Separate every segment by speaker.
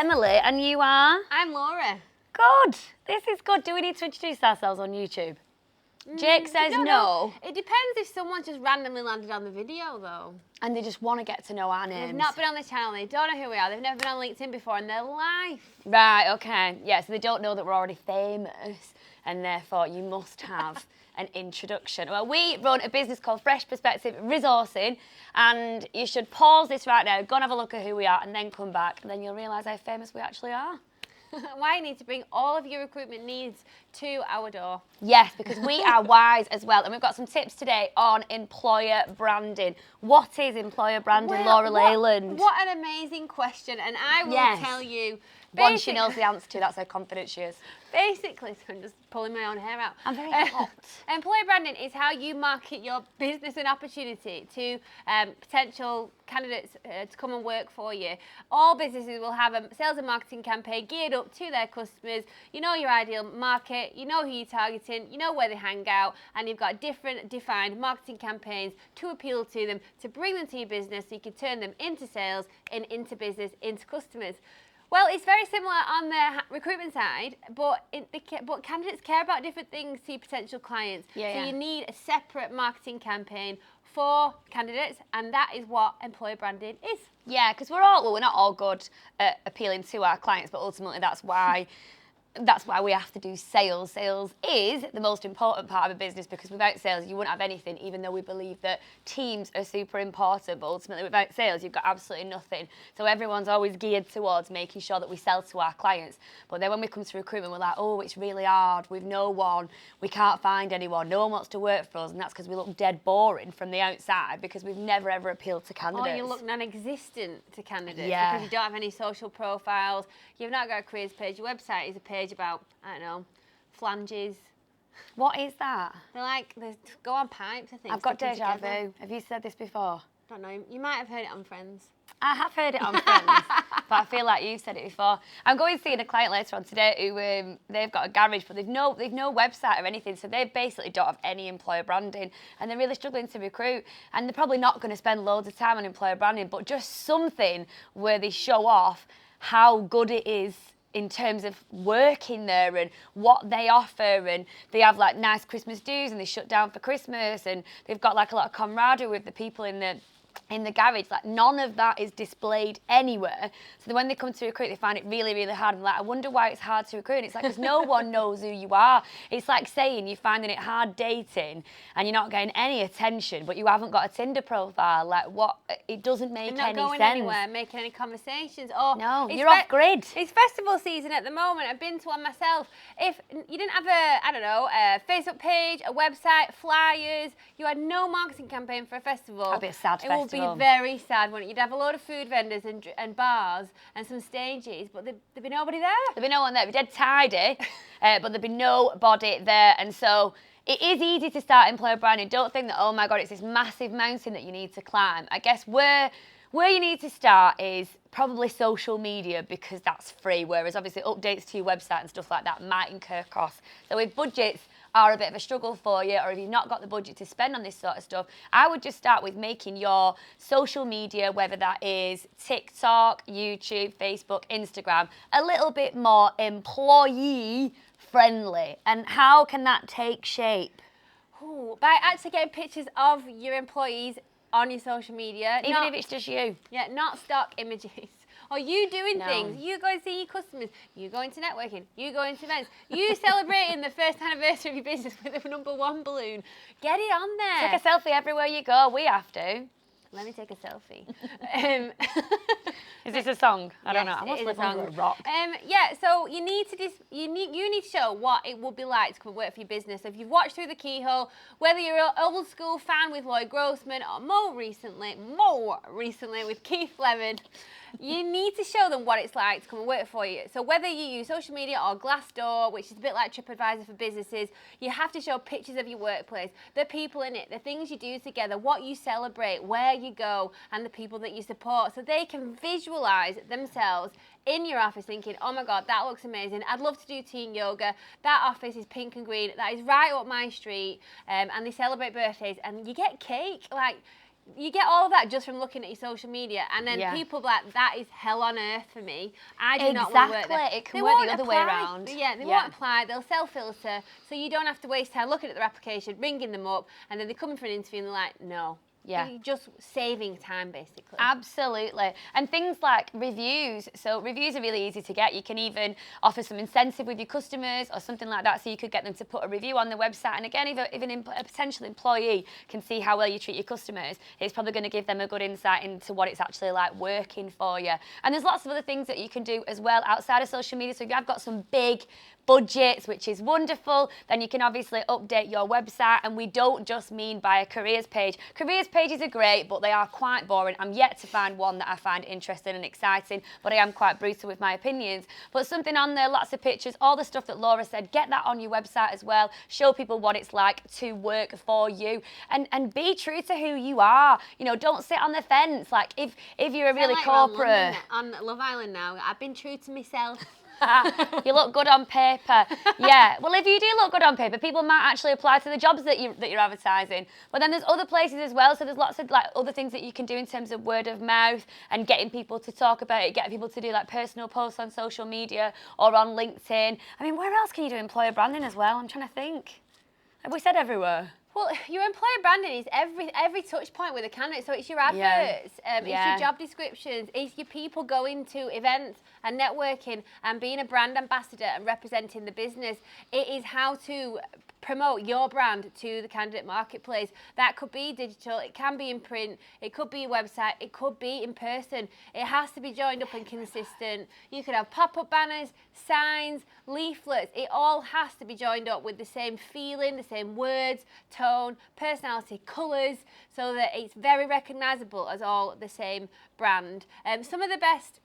Speaker 1: Emily, and you are?
Speaker 2: I'm Laura.
Speaker 1: Good. This is good. Do we need to introduce ourselves on YouTube? Jake says no.
Speaker 2: It depends if someone's just randomly landed on the video, though.
Speaker 1: And they just want to get to know our names.
Speaker 2: They've not been on the channel, they don't know who we are, they've never been on LinkedIn before in their life.
Speaker 1: Right, okay. Yeah, so they don't know that we're already famous, and therefore you must have an introduction. Well, we run a business called Fresh Perspective Resourcing, and you should pause this right now, go and have a look at who we are, and then come back, and then you'll realise how famous we actually are.
Speaker 2: Why you need to bring all of your recruitment needs to our door.
Speaker 1: Yes, because we are wise as well, and we've got some tips today on employer branding. What is employer branding, Laura Leyland?
Speaker 2: What an amazing question, and I will tell you.
Speaker 1: One she knows the answer to, that's how confident she is.
Speaker 2: Basically, so I'm just pulling my own hair out.
Speaker 1: I'm very hot.
Speaker 2: Employer branding is how you market your business and opportunity to potential candidates to come and work for you. All businesses will have a sales and marketing campaign geared up to their customers. You know your ideal market, you know who you're targeting, you know where they hang out, and you've got different defined marketing campaigns to appeal to them, to bring them to your business so you can turn them into sales and into business, into customers. Well, it's very similar on the recruitment side, but candidates care about different things to potential clients. So you need a separate marketing campaign for candidates, and that is what employer branding is. Yeah,
Speaker 1: because we're not all good at appealing to our clients, but ultimately that's why we have to do sales. Sales is the most important part of a business, because without sales you wouldn't have anything, even though we believe that teams are super important, but ultimately without sales you've got absolutely nothing. So everyone's always geared towards making sure that we sell to our clients. But then when we come to recruitment, we're like, oh, it's really hard, we've no one, we can't find anyone, no one wants to work for us, and that's because we look dead boring from the outside, because we've never ever appealed to candidates.
Speaker 2: Or you look non-existent to candidates,
Speaker 1: yeah,
Speaker 2: because you don't have any social profiles, you've not got a careers page, your website is a page about, I don't know, flanges.
Speaker 1: What is that?
Speaker 2: They go on pipes, I think.
Speaker 1: I've got deja vu. Have you said this before?
Speaker 2: Don't know. You might have heard it on Friends.
Speaker 1: I have heard it on Friends, but I feel like you've said it before. I'm going to see a client later on today who they've got a garage, but they've no website or anything, so they basically don't have any employer branding, and they're really struggling to recruit, and they're probably not going to spend loads of time on employer branding, but just something where they show off how good it is in terms of working there and what they offer, and they have like nice Christmas dues and they shut down for Christmas, and they've got like a lot of camaraderie with the people in the garage. Like, none of that is displayed anywhere. So when they come to recruit, they find it really, really hard. And like, I wonder why it's hard to recruit. And it's like, because no one knows who you are. It's like saying you're finding it hard dating and you're not getting any attention, but you haven't got a Tinder profile. Like, what? It doesn't make any sense.
Speaker 2: Not going anywhere, making any conversations. Oh,
Speaker 1: no, you're off grid.
Speaker 2: It's festival season at the moment. I've been to one myself. If you didn't have a Facebook page, a website, flyers, you had no marketing campaign for a festival.
Speaker 1: That'd be a sad festival.
Speaker 2: It would be very sad, wouldn't it? You'd have a load of food vendors and bars and some stages, but there'd be nobody there.
Speaker 1: There'd be no one there. It'd be dead tidy, but there'd be nobody there. And so it is easy to start employer branding. Don't think that, oh my God, it's this massive mountain that you need to climb. I guess where you need to start is probably social media, because that's free, whereas obviously updates to your website and stuff like that might incur costs. So if budgets are a bit of a struggle for you, or if you've not got the budget to spend on this sort of stuff, I would just start with making your social media, whether that is TikTok, YouTube, Facebook, Instagram, a little bit more employee friendly. And how can that take shape?
Speaker 2: Ooh, by actually getting pictures of your employees on your social media.
Speaker 1: Even if it's just you.
Speaker 2: Yeah, not stock images. Or you doing things. You going to see your customers. You going to networking. You going to events. You celebrating the first anniversary of your business with a #1 balloon. Get it on there.
Speaker 1: Take a selfie everywhere you go. We have to.
Speaker 2: Let me take a selfie.
Speaker 1: Is this a song? I don't know.
Speaker 2: I
Speaker 1: must live under a rock.
Speaker 2: Yeah, so you need to show what it would be like to come and work for your business. So if you've watched Through the Keyhole, whether you're an old school fan with Lloyd Grossman or more recently with Keith Lemon, you need to show them what it's like to come and work for you. So whether you use social media or Glassdoor, which is a bit like TripAdvisor for businesses, you have to show pictures of your workplace, the people in it, the things you do together, what you celebrate, where you go, and the people that you support, so they can visualize themselves in your office thinking, oh my God, that looks amazing. I'd love to do teen yoga. That office is pink and green. That is right up my street. And they celebrate birthdays, and you get cake. Like, you get all of that just from looking at your social media, and then
Speaker 1: Yeah.
Speaker 2: people like, that is hell on earth for me. I do not want to work there.
Speaker 1: Exactly. It can
Speaker 2: They
Speaker 1: work
Speaker 2: won't
Speaker 1: the other way
Speaker 2: apply.
Speaker 1: around.
Speaker 2: Yeah, they won't apply. They'll self-filter, so you don't have to waste time looking at their application, ringing them up, and then they come in for an interview and they're like, no.
Speaker 1: Yeah.
Speaker 2: You're just saving time, basically.
Speaker 1: Absolutely. And things like reviews. So reviews are really easy to get. You can even offer some incentive with your customers or something like that, so you could get them to put a review on the website. And again, if a potential employee can see how well you treat your customers, it's probably going to give them a good insight into what it's actually like working for you. And there's lots of other things that you can do as well outside of social media. So if you've got some big budgets, which is wonderful, then you can obviously update your website. And we don't just mean by a careers page. Careers pages are great, but they are quite boring. I'm yet to find one that I find interesting and exciting, but I am quite brutal with my opinions. But something on there, lots of pictures, all the stuff that Laura said, get that on your website as well. Show people what it's like to work for you, and be true to who you are. You know, don't sit on the fence. Like if you're a really corporate.
Speaker 2: On Love Island now, I've been true to myself.
Speaker 1: You look good on paper. Yeah. Well, if you do look good on paper, people might actually apply to the jobs that you're advertising. But then there's other places as well. So there's lots of like other things that you can do in terms of word of mouth and getting people to talk about it, getting people to do like personal posts on social media or on LinkedIn. I mean, where else can you do employer branding as well? I'm trying to think. Have we said everywhere?
Speaker 2: Well, your employer branding is every touch point with a candidate. So it's your adverts, it's your job descriptions, it's your people going to events and networking and being a brand ambassador and representing the business. It is how to promote your brand to the candidate marketplace. That could be digital, it can be in print, it could be a website, it could be in person. It has to be joined up and consistent. You could have pop-up banners, signs, leaflets. It all has to be joined up with the same feeling, the same words, tone, personality, colours, so that it's very recognisable as all the same brand. Some of the best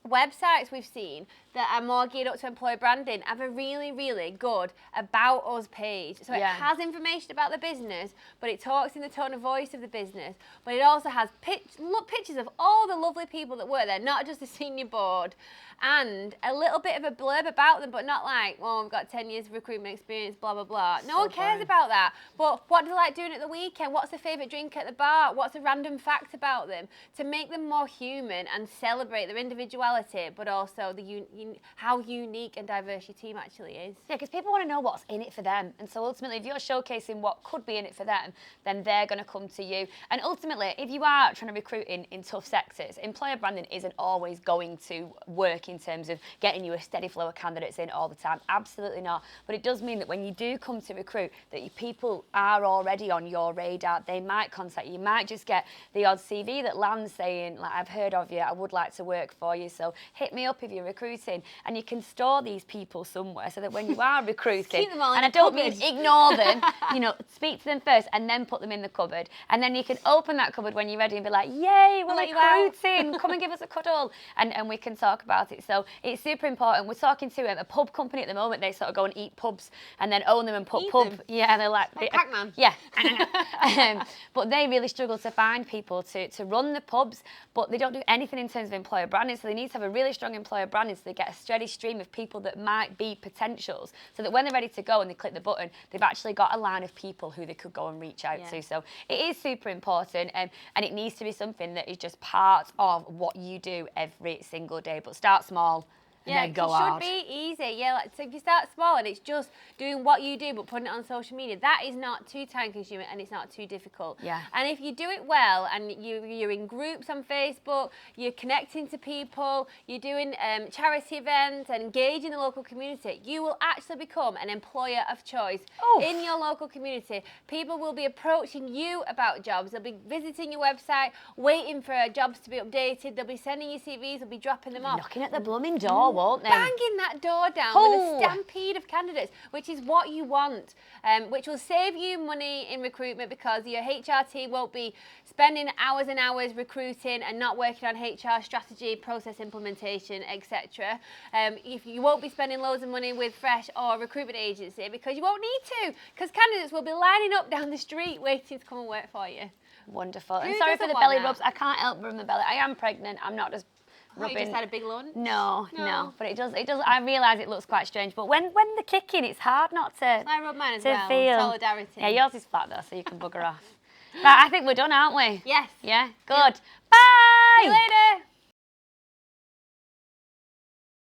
Speaker 2: websites we've seen that are more geared up to employer branding have a really, really good About Us page. So it has information about the business, but it talks in the tone of voice of the business. But it also has pictures of all the lovely people that work there, not just the senior board, and a little bit of a blurb about them, but not like, well, we've got 10 years of recruitment experience, blah, blah, blah. No one cares about that. But what do they like doing at the weekend? What's their favourite drink at the bar? What's a random fact about them? To make them more human and celebrate their individuality, but also how unique and diverse your team actually is.
Speaker 1: Yeah, because people want to know what's in it for them. And so ultimately, if you're showcasing what could be in it for them, then they're going to come to you. And ultimately, if you are trying to recruit in tough sectors, employer branding isn't always going to work in terms of getting you a steady flow of candidates in all the time. Absolutely not. But it does mean that when you do come to recruit, that your people are already on your radar. They might contact you. You might just get the odd CV that lands saying, like, I've heard of you, I would like to work for you, so hit me up if you're recruiting. And you can store these people somewhere so that when you are recruiting,
Speaker 2: keep them all in
Speaker 1: and I
Speaker 2: the
Speaker 1: don't
Speaker 2: cupboard.
Speaker 1: mean ignore them, you know, speak to them first and then put them in the cupboard. And then you can open that cupboard when you're ready and be like, yay, we're recruiting, come and give us a cuddle. And we can talk about it. So it's super important. We're talking to a pub company at the moment. They sort of go and eat pubs and then own them and put yeah, and they're like
Speaker 2: Pac-Man.
Speaker 1: Yeah. But they really struggle to find people to run the pubs, but they don't do anything in terms of employer branding. So they need to have a really strong employer branding so they get a steady stream of people that might be potentials, so that when they're ready to go and they click the button, they've actually got a line of people who they could go and reach out to. So it is super important, and it needs to be something that is just part of what you do every single day. But start small. And then go hard.
Speaker 2: It should be easy. Yeah, like, so if you start small and it's just doing what you do but putting it on social media, that is not too time consuming and it's not too difficult.
Speaker 1: Yeah.
Speaker 2: And if you do it well and you're in groups on Facebook, you're connecting to people, you're doing charity events and engaging the local community, you will actually become an employer of choice in your local community. People will be approaching you about jobs. They'll be visiting your website, waiting for jobs to be updated. They'll be sending you CVs. They'll be dropping them off.
Speaker 1: Knocking at the blooming door, won't they?
Speaker 2: Banging that door down with a stampede of candidates, which is what you want, which will save you money in recruitment because your HR team won't be spending hours and hours recruiting and not working on HR strategy, process implementation, etc. If you won't be spending loads of money with Fresh or recruitment agency because you won't need to, because candidates will be lining up down the street waiting to come and work for you.
Speaker 1: Wonderful. And sorry for the belly rubs. I can't help rub my belly. I am pregnant. I'm not just rubbing.
Speaker 2: You just had a big lunch?
Speaker 1: No. But it does. I realise it looks quite strange. But when they're kicking, it's hard not to.
Speaker 2: I rub mine as well.
Speaker 1: Feel.
Speaker 2: Solidarity.
Speaker 1: Yeah, yours is flat though, so you can bugger off. Right, I think we're done, aren't we?
Speaker 2: Yes.
Speaker 1: Yeah, good. Bye!
Speaker 2: See you later.